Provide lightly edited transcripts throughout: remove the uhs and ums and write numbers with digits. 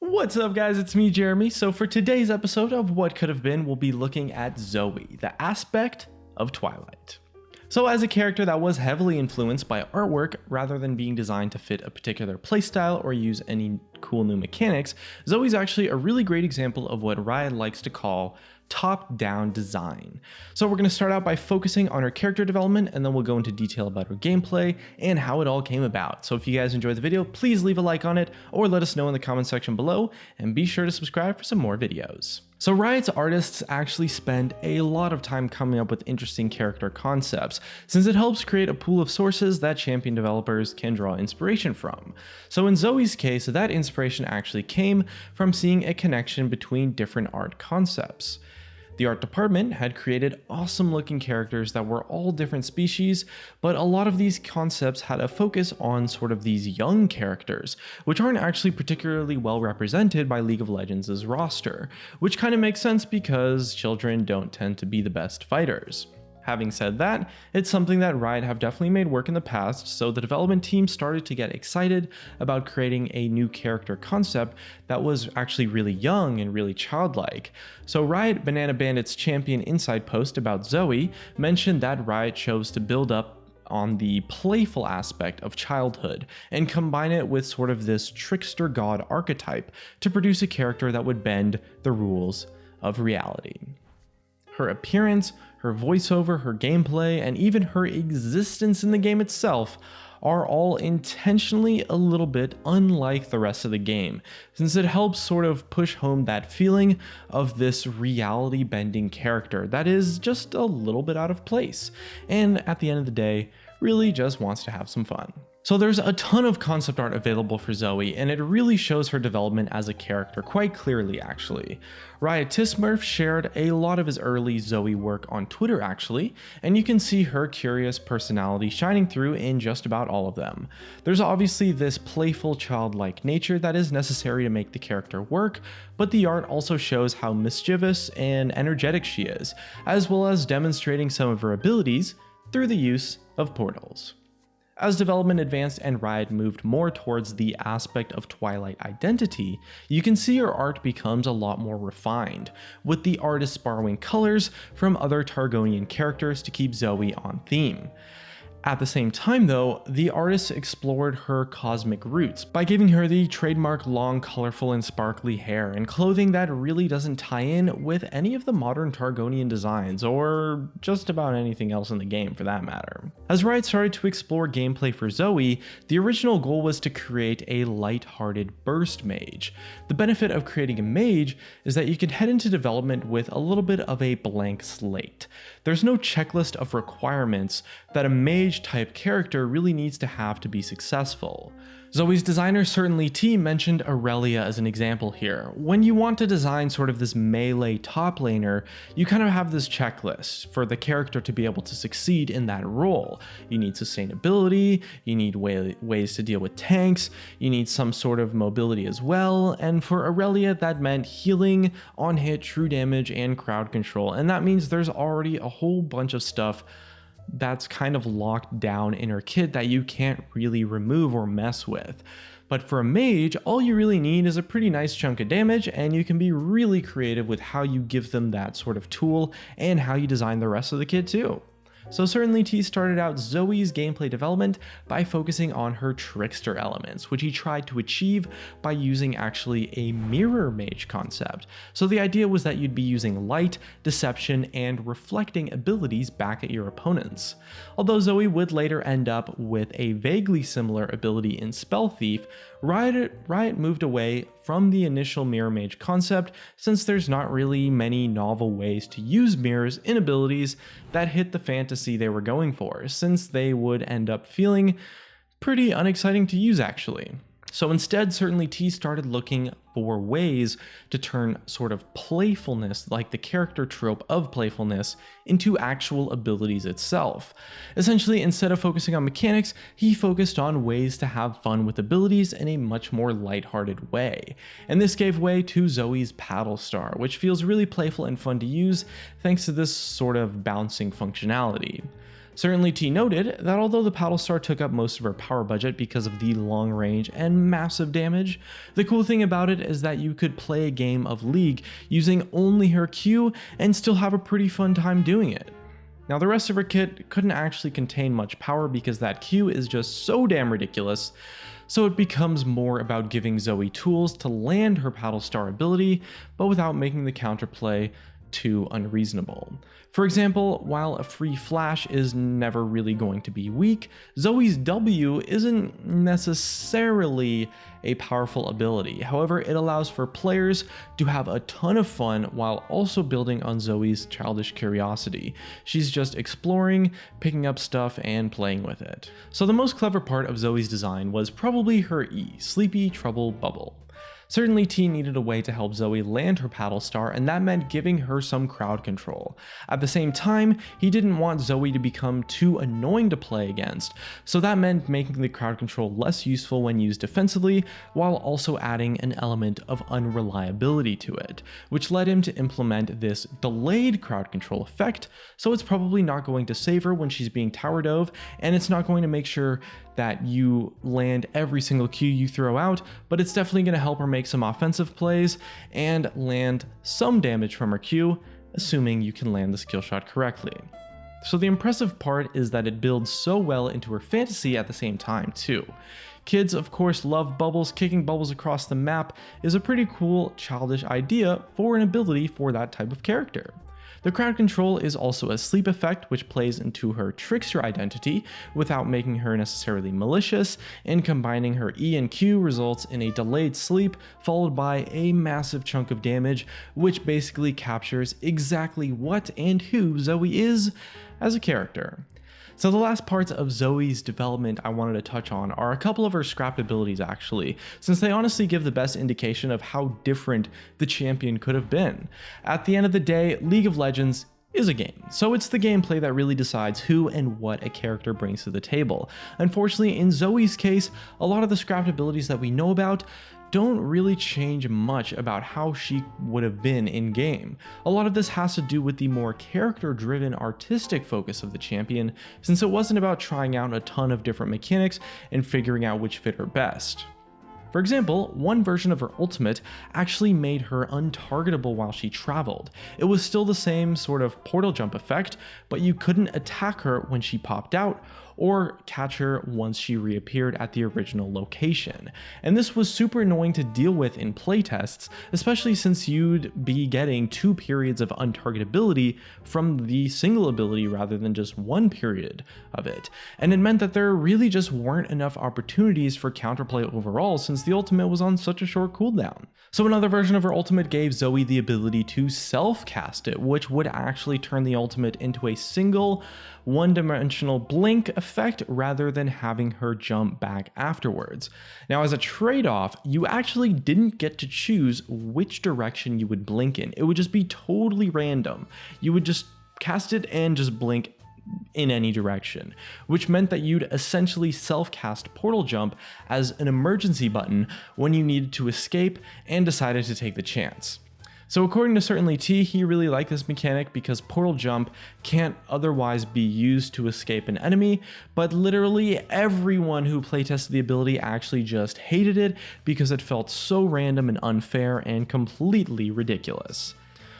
What's up guys, it's me Jeremy. So for today's episode of What Could Have Been, we'll be looking at Zoe, the aspect of Twilight. So as a character that was heavily influenced by artwork rather than being designed to fit a particular playstyle or use any cool new mechanics, Zoe's actually a really great example of what Riot likes to call top-down design. So we're going to start out by focusing on her character development, and then we'll go into detail about her gameplay and how it all came about. So if you guys enjoyed the video, please leave a like on it or let us know in the comment section below, and be sure to subscribe for some more videos. So Riot's artists actually spend a lot of time coming up with interesting character concepts, since it helps create a pool of sources that champion developers can draw inspiration from. So in Zoe's case, that inspiration actually came from seeing a connection between different art concepts. The art department had created awesome looking characters that were all different species, but a lot of these concepts had a focus on sort of these young characters, which aren't actually particularly well represented by League of Legends' roster, which kind of makes sense because children don't tend to be the best fighters. Having said that, it's something that Riot have definitely made work in the past, so the development team started to get excited about creating a new character concept that was actually really young and really childlike. So Riot Banana Bandit's champion inside post about Zoe mentioned that Riot chose to build up on the playful aspect of childhood and combine it with sort of this trickster god archetype to produce a character that would bend the rules of reality. Her appearance, her voiceover, her gameplay, and even her existence in the game itself are all intentionally a little bit unlike the rest of the game, since it helps sort of push home that feeling of this reality bending character that is just a little bit out of place, and at the end of the day, really just wants to have some fun. So there's a ton of concept art available for Zoe, and it really shows her development as a character quite clearly actually. Riot Tismurf shared a lot of his early Zoe work on Twitter actually, and you can see her curious personality shining through in just about all of them. There's obviously this playful childlike nature that is necessary to make the character work, but the art also shows how mischievous and energetic she is, as well as demonstrating some of her abilities through the use of portals. As development advanced and Riot moved more towards the aspect of Twilight Identity, you can see her art becomes a lot more refined, with the artists borrowing colors from other Targonian characters to keep Zoe on theme. At the same time though, the artists explored her cosmic roots by giving her the trademark long, colorful, and sparkly hair and clothing that really doesn't tie in with any of the modern Targonian designs, or just about anything else in the game for that matter. As Riot started to explore gameplay for Zoe, the original goal was to create a light-hearted burst mage. The benefit of creating a mage is that you can head into development with a little bit of a blank slate. There's no checklist of requirements that a mage type character really needs to have to be successful. Zoe's designer Certainly T mentioned Aurelia as an example here. When you want to design sort of this melee top laner, you kind of have this checklist for the character to be able to succeed in that role. You need sustainability, you need ways to deal with tanks, you need some sort of mobility as well, and for Aurelia that meant healing, on-hit, true damage, and crowd control, and that means there's already a whole bunch of stuff that's kind of locked down in her kit that you can't really remove or mess with. But for a mage, all you really need is a pretty nice chunk of damage, and you can be really creative with how you give them that sort of tool and how you design the rest of the kit too. So Certainly T started out Zoe's gameplay development by focusing on her trickster elements, which he tried to achieve by using actually a mirror mage concept. So the idea was that you'd be using light, deception, and reflecting abilities back at your opponents. Although Zoe would later end up with a vaguely similar ability in Spell Thief, Riot moved away from the initial mirror mage concept, since there's not really many novel ways to use mirrors in abilities that hit the fantasy they were going for, since they would end up feeling pretty unexciting to use actually. So instead, Certainly T started looking for ways to turn sort of playfulness, like the character trope of playfulness, into actual abilities itself. Essentially, instead of focusing on mechanics, he focused on ways to have fun with abilities in a much more lighthearted way. And this gave way to Zoe's Paddle Star, which feels really playful and fun to use thanks to this sort of bouncing functionality. Certainly T noted that although the Paddle Star took up most of her power budget because of the long range and massive damage, the cool thing about it is that you could play a game of League using only her Q and still have a pretty fun time doing it. Now the rest of her kit couldn't actually contain much power because that Q is just so damn ridiculous, so it becomes more about giving Zoe tools to land her Paddle Star ability, but without making the counterplay too unreasonable. For example, while a free flash is never really going to be weak, Zoe's W isn't necessarily a powerful ability. However, it allows for players to have a ton of fun while also building on Zoe's childish curiosity. She's just exploring, picking up stuff, and playing with it. So the most clever part of Zoe's design was probably her E, Sleepy Trouble Bubble. Certainly T needed a way to help Zoe land her Paddle Star, and that meant giving her some crowd control. At the same time, he didn't want Zoe to become too annoying to play against, so that meant making the crowd control less useful when used defensively, while also adding an element of unreliability to it, which led him to implement this delayed crowd control effect, so it's probably not going to save her when she's being tower dove, and it's not going to make sure that you land every single Q you throw out, but it's definitely going to help her make some offensive plays and land some damage from her Q, assuming you can land the skill shot correctly. So the impressive part is that it builds so well into her fantasy at the same time too. Kids of course love bubbles. Kicking bubbles across the map is a pretty cool childish idea for an ability for that type of character. The crowd control is also a sleep effect which plays into her trickster identity without making her necessarily malicious, and combining her E and Q results in a delayed sleep followed by a massive chunk of damage, which basically captures exactly what and who Zoe is as a character. So the last parts of Zoe's development I wanted to touch on are a couple of her scrapped abilities actually, since they honestly give the best indication of how different the champion could have been. At the end of the day, League of Legends is a game, so it's the gameplay that really decides who and what a character brings to the table. Unfortunately, in Zoe's case, a lot of the scrapped abilities that we know about don't really change much about how she would have been in game. A lot of this has to do with the more character-driven artistic focus of the champion, since it wasn't about trying out a ton of different mechanics and figuring out which fit her best. For example, one version of her ultimate actually made her untargetable while she traveled. It was still the same sort of portal jump effect, but you couldn't attack her when she popped out or catch her once she reappeared at the original location. And this was super annoying to deal with in playtests, especially since you'd be getting 2 periods of untargetability from the single ability rather than just 1 period of it. And it meant that there really just weren't enough opportunities for counterplay overall since the ultimate was on such a short cooldown. So another version of her ultimate gave Zoe the ability to self-cast it, which would actually turn the ultimate into a single one-dimensional blink effect rather than having her jump back afterwards. Now as a trade-off, you actually didn't get to choose which direction you would blink in. It would just be totally random. You would just cast it and just blink in any direction, which meant that you'd essentially self-cast Portal Jump as an emergency button when you needed to escape and decided to take the chance. So according to Certainly T, he really liked this mechanic because Portal Jump can't otherwise be used to escape an enemy, but literally everyone who playtested the ability actually just hated it because it felt so random and unfair and completely ridiculous.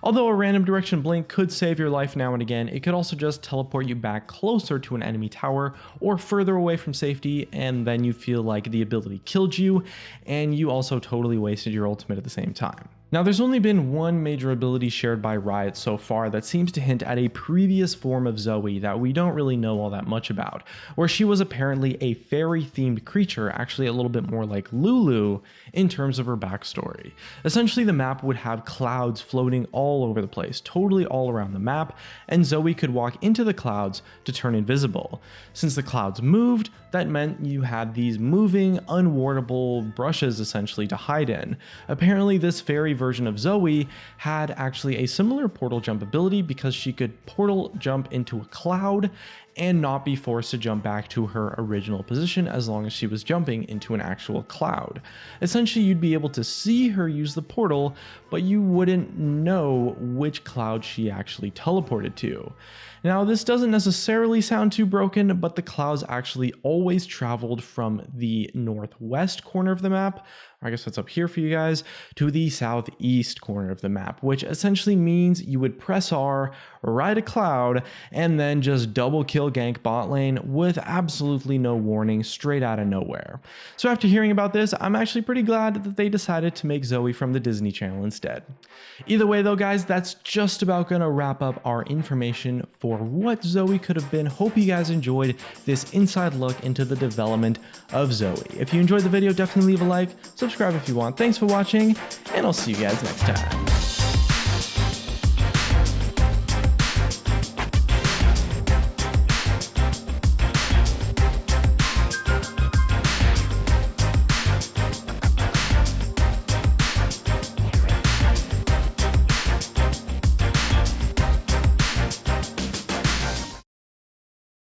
Although a random direction blink could save your life now and again, it could also just teleport you back closer to an enemy tower or further away from safety, and then you feel like the ability killed you and you also totally wasted your ultimate at the same time. Now there's only been one major ability shared by Riot so far that seems to hint at a previous form of Zoe that we don't really know all that much about, where she was apparently a fairy themed creature, actually a little bit more like Lulu in terms of her backstory. Essentially the map would have clouds floating all over the place, totally all around the map, and Zoe could walk into the clouds to turn invisible. Since the clouds moved, that meant you had these moving, unwardable brushes essentially to hide in. Apparently this fairy version of Zoe had actually a similar portal jump ability because she could portal jump into a cloud and not be forced to jump back to her original position as long as she was jumping into an actual cloud. Essentially, you'd be able to see her use the portal, but you wouldn't know which cloud she actually teleported to. Now, this doesn't necessarily sound too broken, but the clouds actually always traveled from the northwest corner of the map, or I guess that's up here for you guys, to the southeast corner of the map, which essentially means you would press R, ride a cloud, and then just double kill gank bot lane with absolutely no warning, straight out of nowhere. So after hearing about this, I'm actually pretty glad that they decided to make Zoe from the Disney Channel instead. Either way though, guys, that's just about gonna wrap up our information for what Zoe could have been. Hope you guys enjoyed this inside look into the development of Zoe. If you enjoyed the video, definitely leave a like, subscribe if you want. Thanks for watching, and I'll see you guys next time.